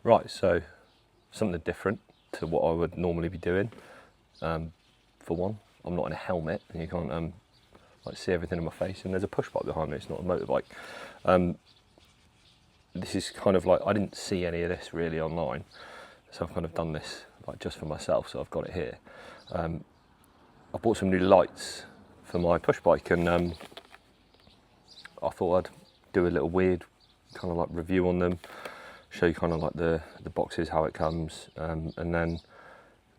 Right, so something different to what I would normally be doing. For one, I'm not in a helmet and you can't like see everything in my face, and there's a push bike behind me, it's not a motorbike. This is kind of like, I didn't see any of this really online, so I've kind of done this like just for myself, so I've got it here. I bought some new lights for my push bike, and I thought I'd do a little weird kind of like review on them, show you kind of like the boxes, how it comes, and then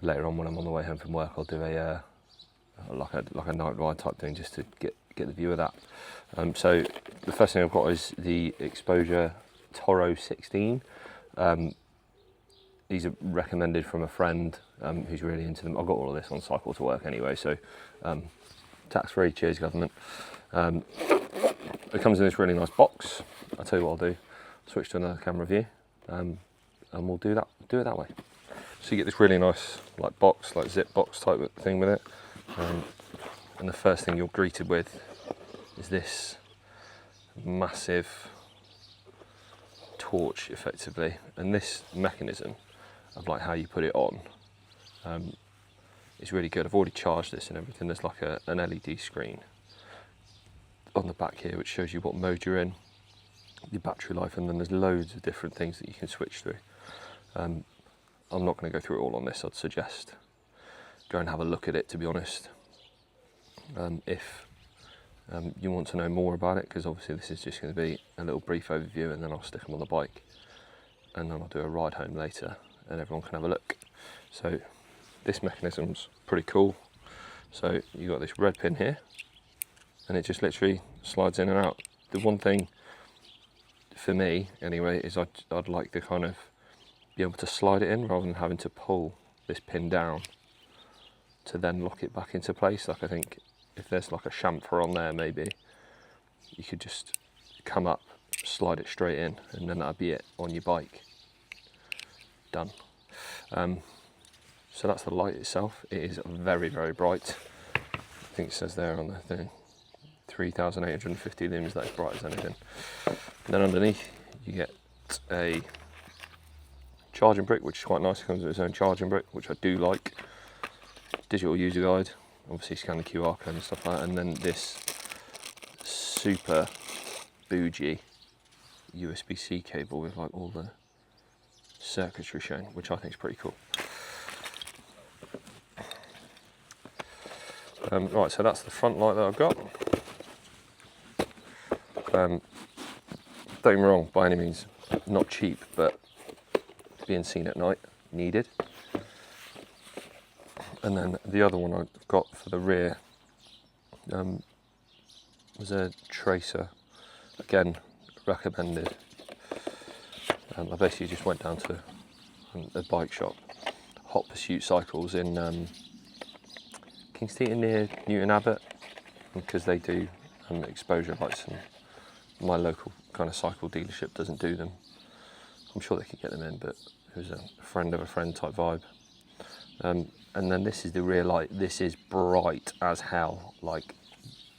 later on when I'm on the way home from work, I'll do a like a night ride type thing, just to get the view of that. So the first thing I've got is the Exposure Toro 16. These are recommended from a friend who's really into them. I've got all of this on Cycle to Work anyway, so tax-free, cheers government. It comes in this really nice box. I'll tell you what I'll do, switch to another camera view, and we'll do it that way. So you get this really nice like box, like zip box type thing with it, and the first thing you're greeted with is this massive torch effectively, and this mechanism of like how you put it on is really good. I've already charged this and everything. There's like an LED screen on the back here which shows you what mode you're in, your battery life, and then there's loads of different things that you can switch through. I'm not going to go through it all on this. I'd suggest go and have a look at it, to be honest, if you want to know more about it, because obviously this is just going to be a little brief overview, and then I'll stick them on the bike and then I'll do a ride home later and everyone can have a look. So this mechanism's pretty cool. So you got this red pin here and it just literally slides in and out. The one thing for me anyway is I'd like to kind of be able to slide it in rather than having to pull this pin down to then lock it back into place. Like, I think if there's like a chamfer on there, maybe you could just come up, slide it straight in, and then that'd be it on your bike. Done. So that's the light itself. It is very, very bright. I think it says there on the thing, 3,850 lums, that's bright as anything. And then underneath you get a charging brick, which is quite nice. It comes with its own charging brick, which I do like. Digital user guide, obviously scan the QR code and stuff like that, and then this super bougie USB-C cable with like all the circuitry shown, which I think is pretty cool. Right, so that's the front light that I've got. Don't get me wrong, by any means not cheap, but being seen at night, needed. And then the other one I've got for the rear was a Tracer, again recommended. I basically just went down to a bike shop, Hot Pursuit Cycles in Kingston near Newton Abbot, because they do exposure lights, and my local kind of cycle dealership doesn't do them. I'm sure they could get them in, but it was a friend of a friend type vibe. And then this is the rear light. This is bright as hell, like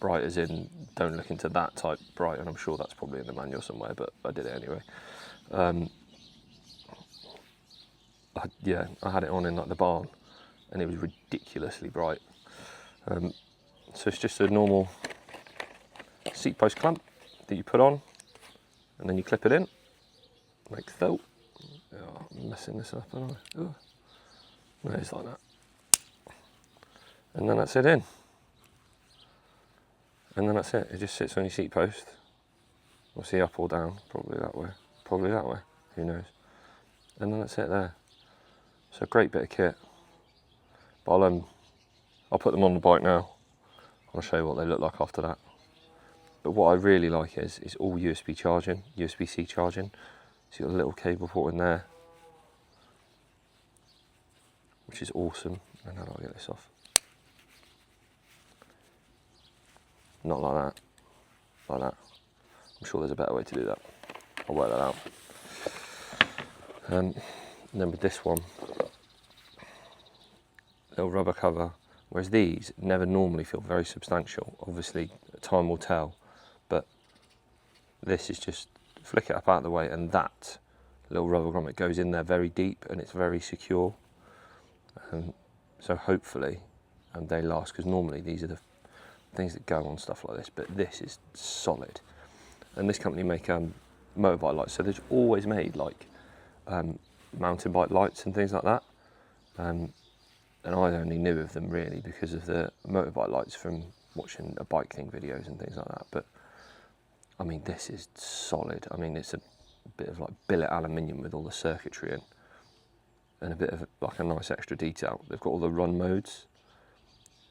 bright as in don't look into that type bright, and I'm sure that's probably in the manual somewhere, but I did it anyway. I had it on in like the barn and it was ridiculously bright. So it's just a normal seat post clamp that you put on and then you clip it in like so. Oh, I'm messing this up, aren't I? Oh. No, it's like that. And then that's it in. And then that's it. It just sits on your seat post. We'll see up or down, probably that way. Probably that way, who knows. And then that's it there. So a great bit of kit. But I'll put them on the bike now. I'll show you what they look like after that. But what I really like is all USB charging, USB-C charging. So you've got a little cable port in there, which is awesome. And how do I get this off? Not like that, like that. I'm sure there's a better way to do that. I'll work that out. And then with this one, little rubber cover, whereas these never normally feel very substantial. Obviously, time will tell, but this is just flick it up out of the way, and that little rubber grommet goes in there very deep and it's very secure. So hopefully they last, because normally these are the things that go on stuff like this, but this is solid. And this company make motorbike lights, so they've always made like mountain bike lights and things like that. And I only knew of them really because of the motorbike lights from watching a bike thing videos and things like that. But I mean, this is solid. I mean, it's a bit of like billet aluminium with all the circuitry in, and a bit of like a nice extra detail. They've got all the run modes,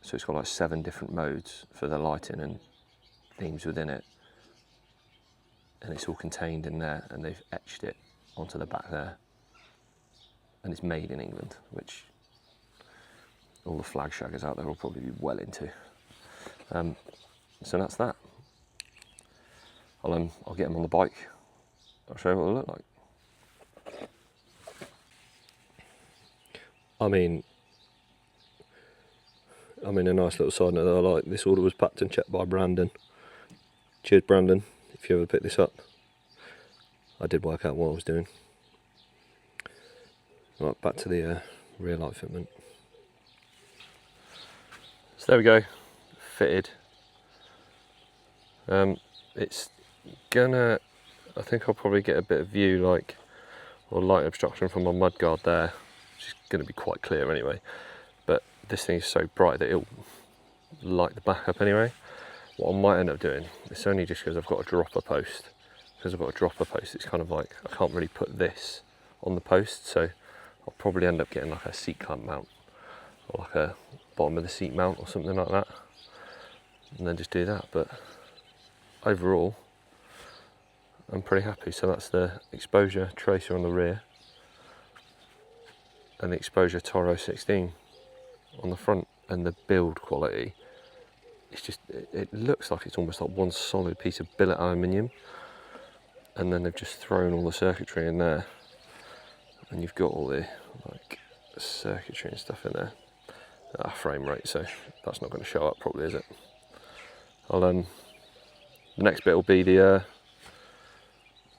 so it's got like 7 different modes for the lighting and themes within it, and it's all contained in there, and they've etched it onto the back there, and it's made in England, which all the flag shaggers out there will probably be well into. So that's that. I'll get them on the bike. I'll show you what they look like. I mean, a nice little side note that I like. This order was packed and checked by Brandon. Cheers, Brandon, if you ever pick this up. I did work out what I was doing. Right, back to the rear light fitment. So there we go, fitted. It's gonna, I think I'll probably get a bit of view like, or light obstruction from my mudguard there, which is gonna be quite clear anyway. But this thing is so bright that it'll light the back up anyway. What I might end up doing, it's only just because I've got a dropper post. Because I've got a dropper post, it's kind of like, I can't really put this on the post, so I'll probably end up getting like a seat clamp mount, or like a bottom of the seat mount or something like that, and then just do that. But overall, I'm pretty happy. So that's the exposure tracer on the rear, and the exposure Toro 16 on the front, and the build quality, it's just, it looks like it's almost like one solid piece of billet aluminium, and then they've just thrown all the circuitry in there, and you've got all the like circuitry and stuff in there at a frame rate, so that's not going to show up properly, is it? The next bit will be the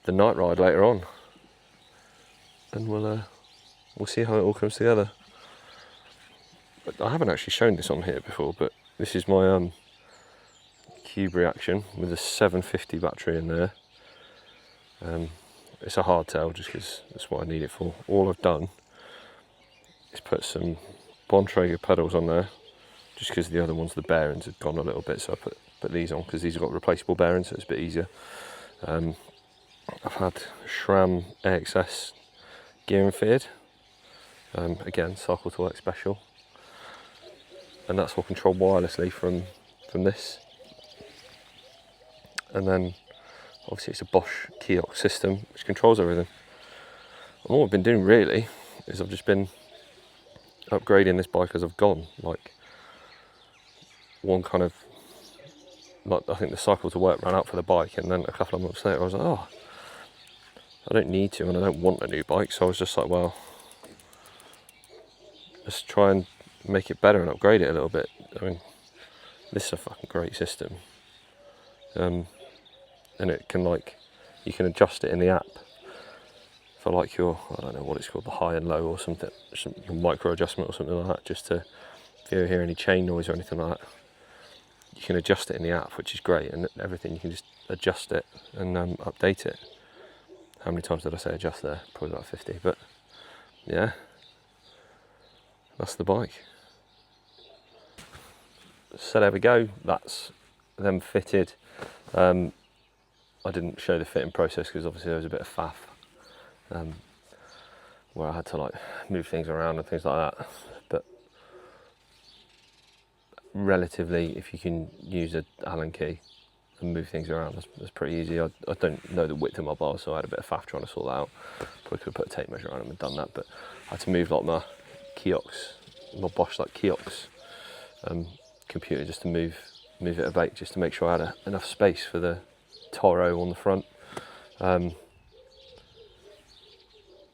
night ride later on, and we'll see how it all comes together. But I haven't actually shown this on here before, but this is my MTB Action with a 750 battery in there. It's a hardtail just because that's what I need it for. All I've done is put some Bontrager pedals on there, just because the other ones, the bearings had gone a little bit, so I put these on because these have got replaceable bearings, so it's a bit easier. I've had SRAM AXS gearing fitted, again Cycle to Work special, and that's all controlled wirelessly from this. And then obviously it's a Bosch kiosk system which controls everything. And what I've been doing really is I've just been upgrading this bike as I've gone. Like, one kind of, like, I think the Cycle to Work ran out for the bike, and then a couple of months later I was like, oh, I don't need to and I don't want a new bike, so I was just like, well, let's try and make it better and upgrade it a little bit. I mean, this is a fucking great system. And it can, like, you can adjust it in the app for like your, I don't know what it's called, the high and low or something, some micro adjustment or something like that, just to, if you hear any chain noise or anything like that, you can adjust it in the app, which is great, and everything you can just adjust it and update it. How many times did I say adjust there? Probably about 50, but yeah, that's the bike. So there we go, that's them fitted. I didn't show the fitting process because obviously there was a bit of faff, where I had to like move things around and things like that. But relatively, if you can use an Allen key and move things around, that's pretty easy. I don't know the width of my bars, so I had a bit of faff trying to sort that out. Probably could have put a tape measure around them and done that, but I had to move like my kiosks, my Bosch like kiosks computer, just to move it about, just to make sure I had enough space for the Toro on the front.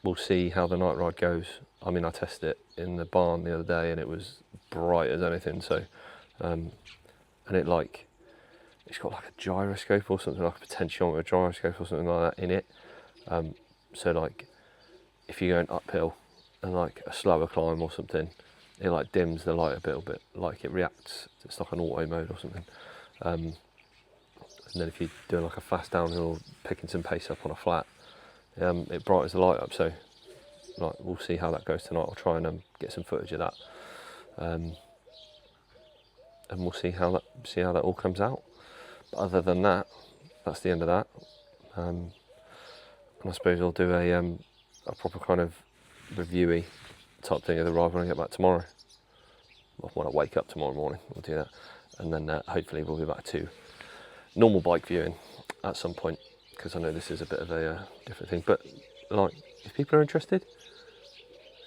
We'll see how the night ride goes. I mean, I tested it in the barn the other day and it was bright as anything, so and it like, it's got like a gyroscope or something, like a potentiometer gyroscope or something like that in it, so like if you're going uphill and like a slower climb or something, it like dims the light a little bit, like it reacts, it's like an auto mode or something. And then if you're doing like a fast downhill, picking some pace up on a flat, it brightens the light up. So like, we'll see how that goes tonight. I'll try and get some footage of that, and we'll see how that all comes out. But other than that, that's the end of that. And I suppose I'll do a proper kind of reviewy type thing of the ride when I get back tomorrow. Well, when I wake up tomorrow morning, we'll do that, and then hopefully we'll be back to normal bike viewing at some point, because I know this is a bit of a different thing. But like, if people are interested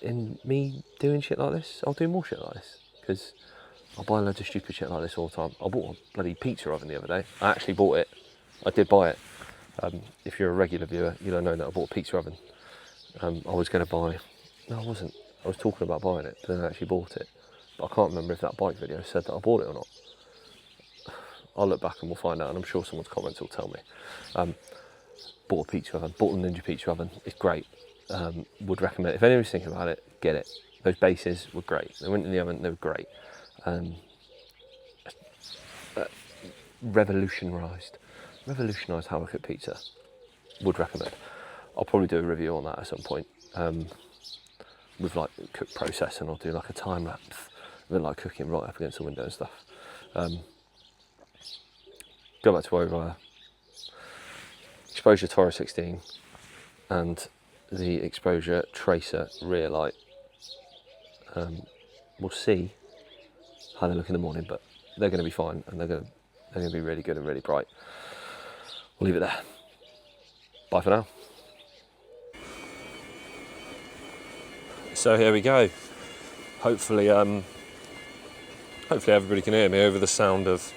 in me doing shit like this, I'll do more shit like this, because I buy loads of stupid shit like this all the time. I bought a bloody pizza oven the other day. I actually bought it. I did buy it. If you're a regular viewer, you'll know that I bought a pizza oven. I was going to buy... No, I wasn't. I was talking about buying it, but then I actually bought it. But I can't remember if that bike video said that I bought it or not. I'll look back and we'll find out, and I'm sure someone's comments will tell me. Bought a pizza oven. Bought a Ninja pizza oven. It's great. Would recommend it. If anyone's thinking about it, get it. Those bases were great. They went in the oven, they were great. Revolutionised how I cook pizza. Would recommend. I'll probably do a review on that at some point, with like cook process, and I'll do like a time lapse with like cooking right up against the window and stuff. Go back to over exposure Toro 16 and the exposure Tracer rear light. We'll see how they look in the morning, but they're going to be fine, and they're going to be really good and really bright. We'll leave it there. Bye for now. So here we go. Hopefully everybody can hear me over the sound of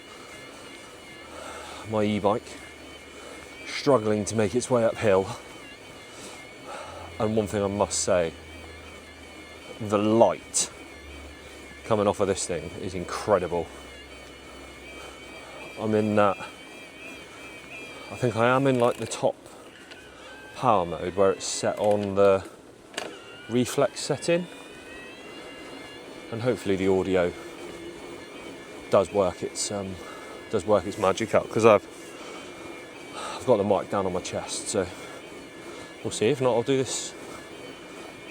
my e-bike struggling to make its way uphill. And one thing I must say, the light coming off of this thing is incredible. I'm in that, I think I am in like the top power mode where it's set on the reflex setting, and hopefully the audio does work its magic out, because I've got the mic down on my chest, so we'll see. If not, I'll do this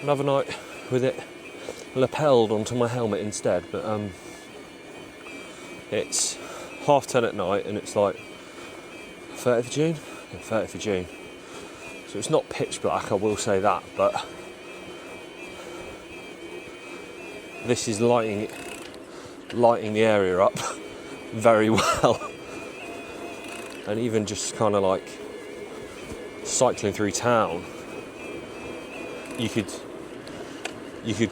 another night with it lapelled onto my helmet instead. But it's 10:30 at night, and it's like 30th of June? Yeah, 30th of June. So it's not pitch black, I will say that, but this is lighting the area up very well. And even just kind of like cycling through town, you could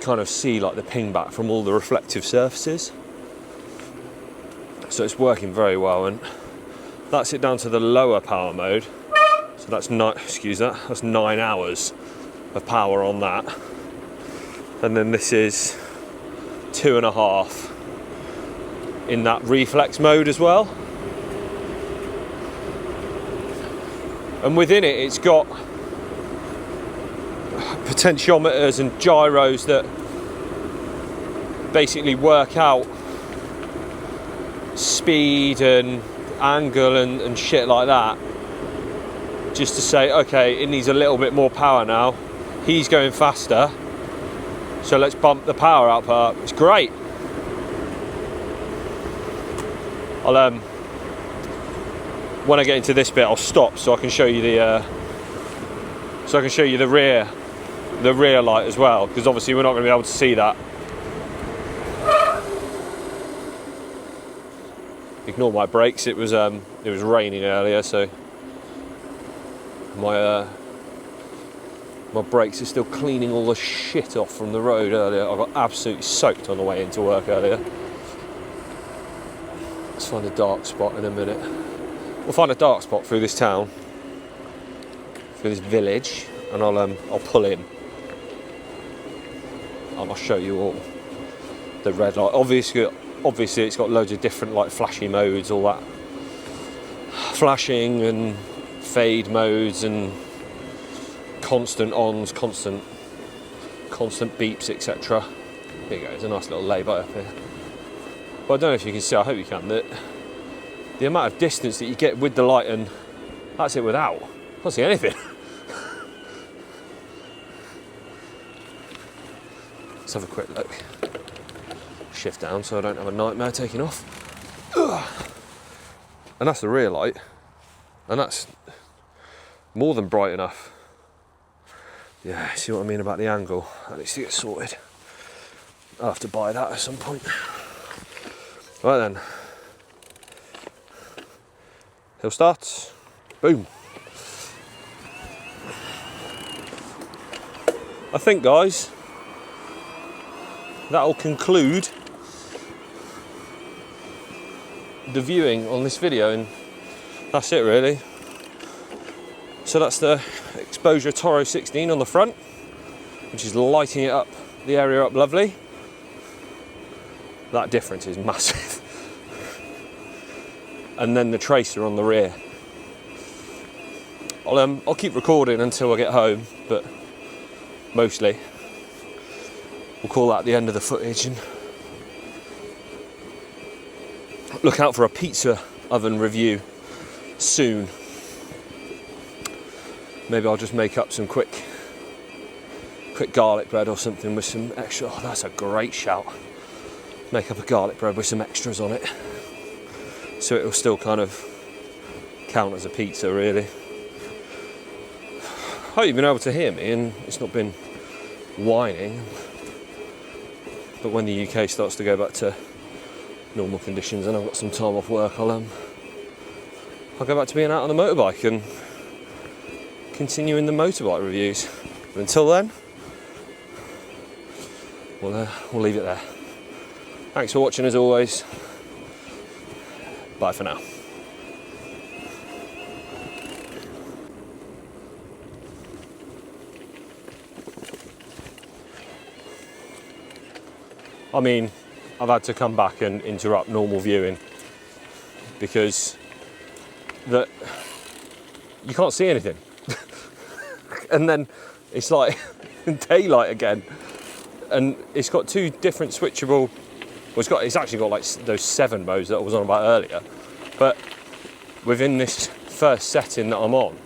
kind of see like the ping back from all the reflective surfaces. So it's working very well, and that's it down to the lower power mode. So that's 9 hours of power on that. And then this is 2.5 in that reflex mode as well. And within it, it's got potentiometers and gyros that basically work out speed and angle and shit like that, just to say, okay, it needs a little bit more power now. He's going faster, so let's bump the power output up. It's great. When I get into this bit, I'll stop so I can show you the rear light as well, because obviously we're not going to be able to see that. Ignore my brakes. It was raining earlier, so my brakes are still cleaning all the shit off from the road earlier. I got absolutely soaked on the way into work earlier. Let's find a dark spot in a minute. We'll find a dark spot through this town, through this village, and I'll pull in. And I'll show you all the red light. Obviously it's got loads of different like flashy modes, all that flashing and fade modes and constant ons, constant constant beeps, etc. Here you go, there's a nice little lay-by up here. But I don't know if you can see, I hope you can, that the amount of distance that you get with the light, and that's it without. I can't see anything. Let's have a quick look. Shift down so I don't have a nightmare taking off. And that's the rear light, and that's more than bright enough. Yeah, see what I mean about the angle? That needs to get sorted. I'll have to buy that at some point. Right then. Hill starts. Boom. I think, guys, that'll conclude the viewing on this video, and that's it really. So that's the exposure Toro 16 on the front, which is lighting it up, the area up lovely. That difference is massive. And then the Tracer on the rear. I'll keep recording until I get home, but mostly we'll call that the end of the footage, and look out for a pizza oven review soon. Maybe I'll just make up some quick garlic bread or something with some extra. Oh, that's a great shout. Make up a garlic bread with some extras on it, so it will still kind of count as a pizza, really. I hope you've been able to hear me and it's not been whining. But when the UK starts to go back to normal conditions and I've got some time off work, I'll go back to being out on the motorbike and continuing the motorbike reviews. But until then, we'll leave it there. Thanks for watching as always. Bye for now. I mean, I've had to come back and interrupt normal viewing because you can't see anything. And then it's like daylight again. And it's got two different switchable, well, it's actually got like those 7 modes that I was on about earlier. But within this first setting that I'm on,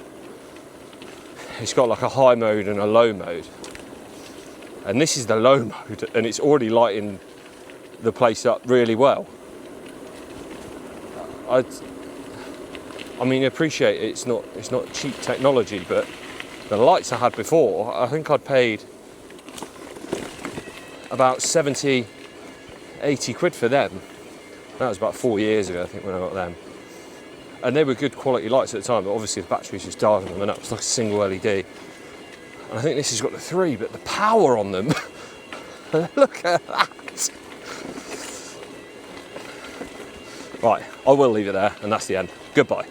it's got like a high mode and a low mode. And this is the low mode, and it's already lighting the place up really well. I mean, appreciate it's not cheap technology, but the lights I had before, I think I'd paid about 70, 80 quid for them. That was about 4 years ago, I think, when I got them. And they were good quality lights at the time, but obviously the batteries just died on them, and that was like a single LED. And I think this has got the 3, but the power on them, look at that. Right, I will leave it there, and that's the end. Goodbye.